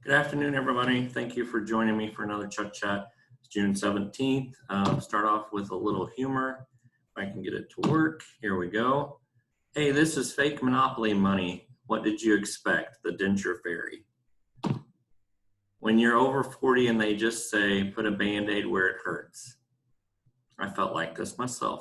Good afternoon, everybody. Thank you for joining me for another Chuck Chat. It's June 17th. Start off with a little humor. If I can get it to work. Here we go. Hey, this is fake Monopoly money. What did you expect? The Denture Fairy. When you're over 40 and they just say, put a Band-Aid where it hurts. I felt like this myself.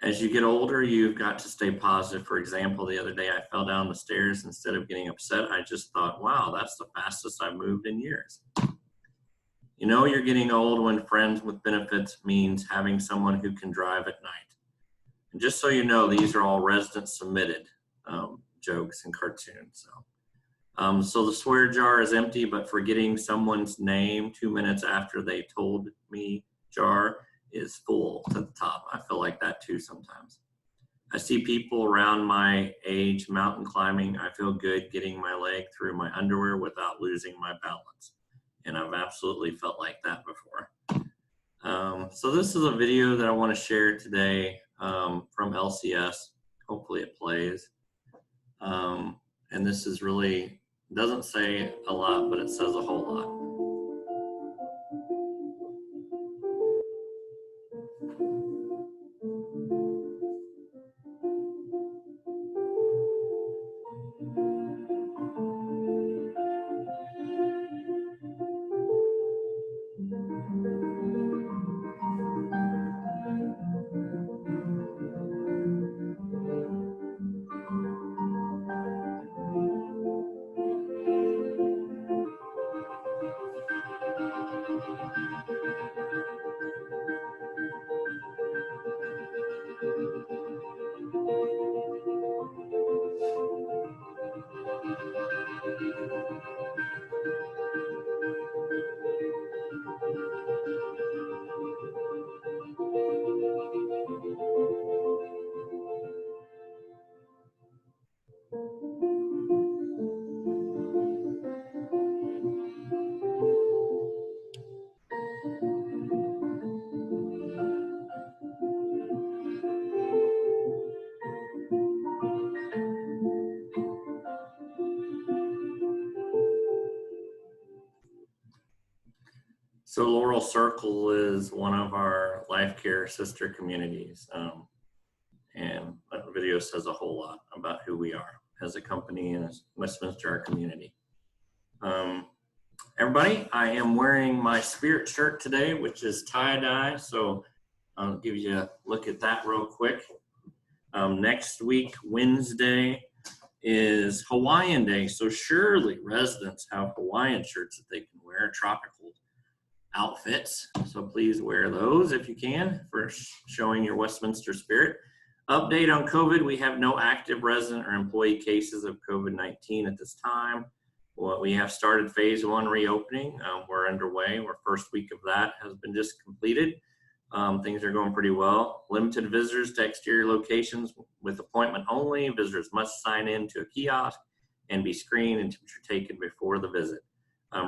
As you get older, you've got to stay positive. For example, the other day I fell down the stairs. Instead of getting upset, I just thought, wow, that's the fastest I've moved in years. You know you're getting old when friends with benefits means having someone who can drive at night. And just so you know, these are all resident submitted jokes and cartoons. So the swear jar is empty, but forgetting someone's name 2 minutes after they told me jar is full to the top. I feel like that too sometimes. I see people around my age mountain climbing. I feel good getting my leg through my underwear without losing my balance. And I've absolutely felt like that before. So this is a video that I want to share today from LCS. Hopefully it plays. And this is really, doesn't say a lot, but it says a whole lot. So Laurel Circle is one of our Life Care sister communities. And that video says a whole lot about who we are as a company and as Westminster, our community. Everybody, I am wearing my Spirit shirt today, which is tie-dye. So I'll give you a look at that real quick. Next week, Wednesday, is Hawaiian Day. So surely residents have Hawaiian shirts that they can wear, tropical outfits. So please wear those if you can for showing your Westminster spirit. Update on COVID, we have no active resident or employee cases of COVID-19 at this time. Well, we have started phase 1 reopening. We're underway. Our first week of that has been just completed. Things are going pretty well. Limited visitors to exterior locations with appointment only. Visitors must sign in to a kiosk and be screened and temperature taken before the visit.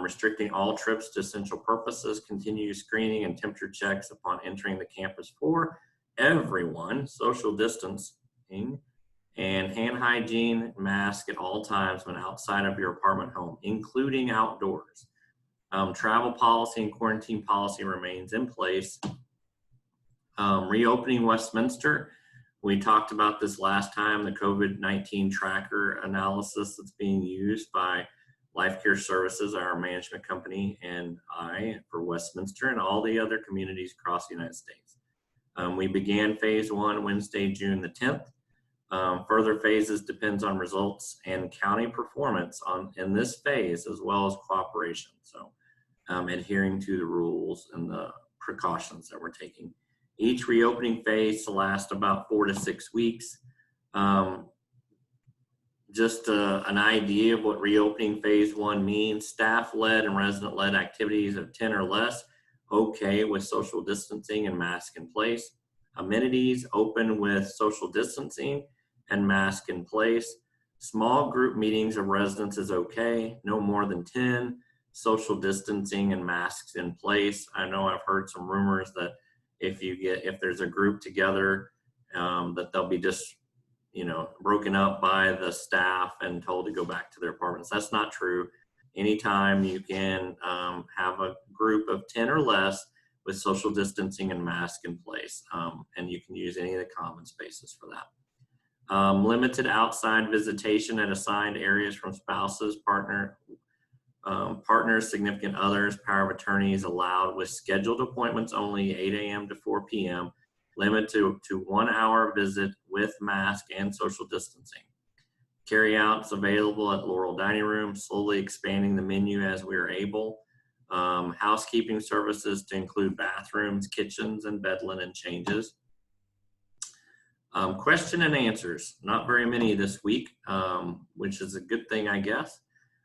Restricting all trips to essential purposes, continued screening and temperature checks upon entering the campus for everyone, social distancing, and hand hygiene, mask at all times when outside of your apartment home, including outdoors. Travel policy and quarantine policy remains in place. Reopening Westminster, we talked about this last time, the COVID-19 tracker analysis that's being used by Life Care Services, our management company, and I for Westminster and all the other communities across the United States. We began phase 1 Wednesday, June the 10th. Further phases depends on results and county performance in this phase, as well as cooperation. So adhering to the rules and the precautions that we're taking. Each reopening phase to last about 4 to 6 weeks. Just an idea of what reopening phase 1 means. Staff-led and resident-led activities of 10 or less, okay with social distancing and mask in place. Amenities open with social distancing and mask in place. Small group meetings of residents is okay, no more than 10, social distancing and masks in place. I know I've heard some rumors that if there's a group together, that they'll be just broken up by the staff and told to go back to their apartments. That's not true. anytime you can have a group of 10 or less with social distancing and mask in place. And you can use any of the common spaces for that. Limited outside visitation at assigned areas from spouses, partners, significant others, power of attorneys allowed with scheduled appointments only, 8 a.m. to 4 p.m. Limit to 1 hour visit with mask and social distancing. Carryouts available at Laurel Dining Room, slowly expanding the menu as we are able. Housekeeping services to include bathrooms, kitchens, and bed linen changes. Question and answers, not very many this week, which is a good thing, I guess.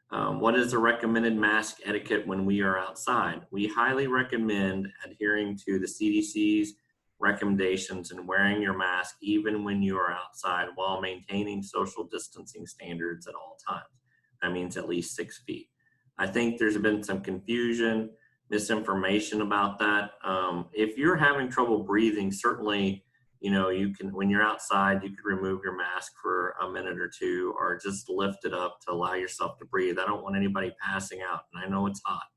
What is the recommended mask etiquette when we are outside? We highly recommend adhering to the CDC's recommendations and wearing your mask even when you are outside while maintaining social distancing standards at all times. That means at least 6 feet. I think there's been some confusion, misinformation about that. If you're having trouble breathing, certainly, you can, when you're outside, you could remove your mask for a minute or two, or just lift it up to allow yourself to breathe. I don't want anybody passing out, and I know it's hot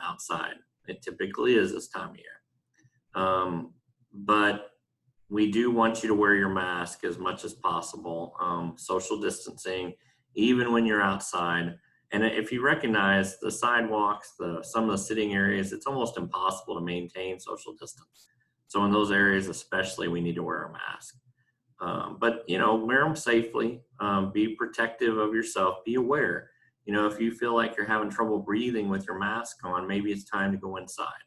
outside. It typically is this time of year. But we do want you to wear your mask as much as possible. Social distancing, even when you're outside. And if you recognize the sidewalks, some of the sitting areas, it's almost impossible to maintain social distance. So in those areas especially, we need to wear a mask. But, wear them safely. Be protective of yourself. Be aware. If you feel like you're having trouble breathing with your mask on, maybe it's time to go inside.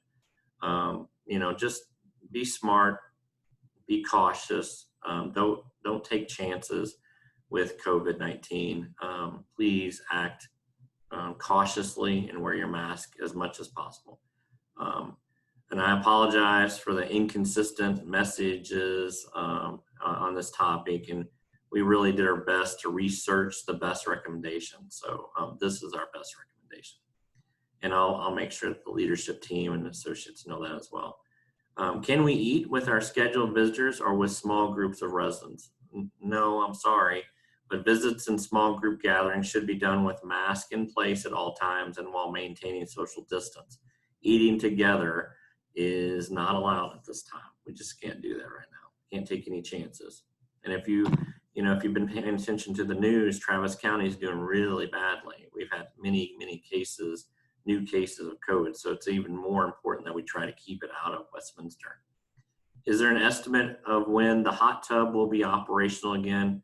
Just be smart. Be cautious. Don't take chances with COVID-19. Please act cautiously and wear your mask as much as possible. And I apologize for the inconsistent messages on this topic, and we really did our best to research the best recommendation. So this is our best recommendation. And I'll make sure that the leadership team and associates know that as well. Can we eat with our scheduled visitors or with small groups of residents? No, I'm sorry, but visits and small group gatherings should be done with mask in place at all times and while maintaining social distance. Eating together is not allowed at this time. We just can't do that right now. Can't take any chances. And if you've been paying attention to the news, Travis County is doing really badly. We've had many cases, new cases of COVID. So it's even more important that we try to keep it out of Westminster. Is there an estimate of when the hot tub will be operational again?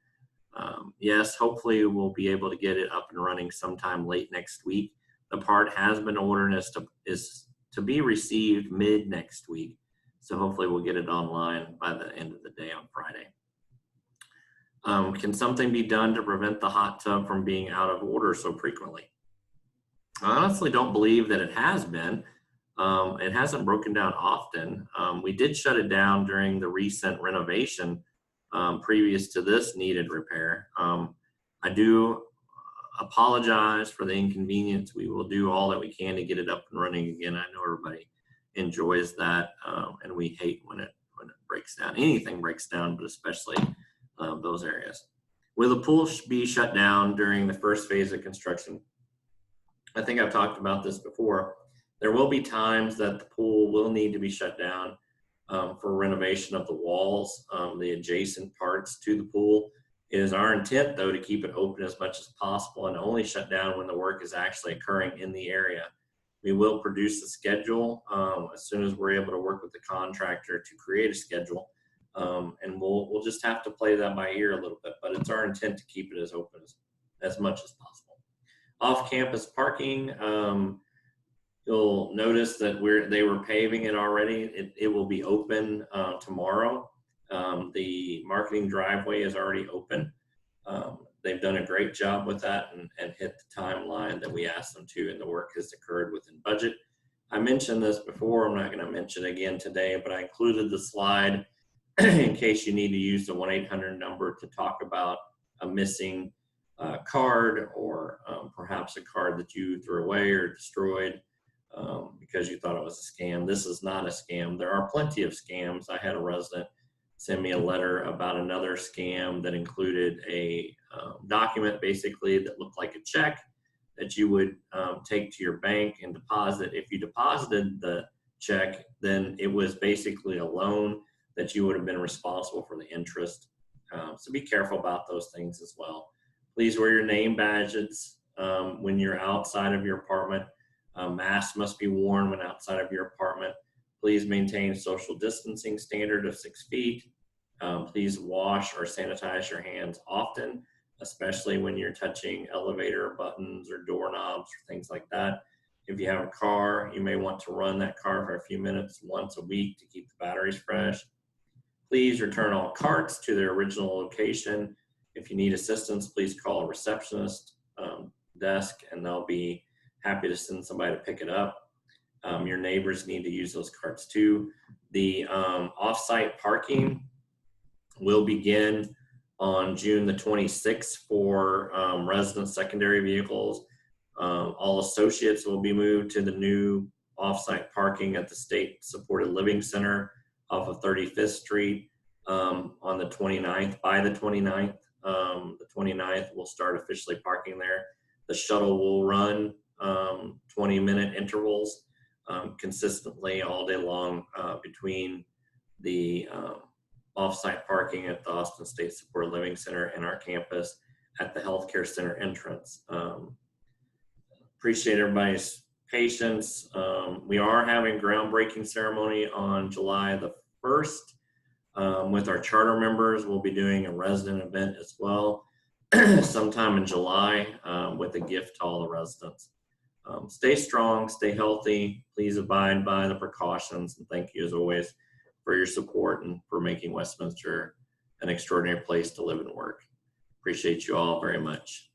Yes, hopefully we'll be able to get it up and running sometime late next week. The part has been ordered and is to be received mid next week. So hopefully we'll get it online by the end of the day on Friday. Can something be done to prevent the hot tub from being out of order so frequently? I honestly don't believe that it has been. It hasn't broken down often. We did shut it down during the recent renovation previous to this needed repair. I do apologize for the inconvenience. We will do all that we can to get it up and running again. I know everybody enjoys that, and we hate when it breaks down. Anything breaks down, but especially those areas. Will the pool be shut down during the first phase of construction? I think I've talked about this before. There will be times that the pool will need to be shut down for renovation of the walls, the adjacent parts to the pool. It is our intent, though, to keep it open as much as possible and only shut down when the work is actually occurring in the area. We will produce a schedule as soon as we're able to work with the contractor to create a schedule, and we'll just have to play that by ear a little bit, but it's our intent to keep it as open as much as possible. Off-campus parking, you'll notice that they were paving it already. It will be open tomorrow. The marketing driveway is already open. They've done a great job with that and hit the timeline that we asked them to, and the work has occurred within budget. I mentioned this before. I'm not going to mention it again today, but I included the slide in case you need to use the 1-800 number to talk about a missing card or perhaps a card that you threw away or destroyed because you thought it was a scam. This is not a scam. There are plenty of scams. I had a resident send me a letter about another scam that included a document basically that looked like a check that you would take to your bank and deposit. If you deposited the check, then it was basically a loan that you would have been responsible for the interest. So be careful about those things as well. Please wear your name badges when you're outside of your apartment. Masks must be worn when outside of your apartment. Please maintain social distancing standard of 6 feet. Please wash or sanitize your hands often, especially when you're touching elevator buttons or doorknobs or things like that. If you have a car, you may want to run that car for a few minutes once a week to keep the batteries fresh. Please return all carts to their original location. If you need assistance, please call a receptionist desk and they'll be happy to send somebody to pick it up. Your neighbors need to use those carts too. The off-site parking will begin on June the 26th for resident secondary vehicles. All associates will be moved to the new off-site parking at the State Supported Living Center off of 35th Street on the 29th. By the 29th, we'll start officially parking there. The shuttle will run 20-minute intervals consistently all day long between the off-site parking at the Austin State Supported Living Center and our campus at the healthcare center entrance. Appreciate everybody's patience. We are having groundbreaking ceremony on July the 1st with our charter members. We'll be doing a resident event as well sometime in July with a gift to all the residents. Stay strong, stay healthy. Please abide by the precautions, and thank you as always for your support and for making Westminster an extraordinary place to live and work. Appreciate you all very much.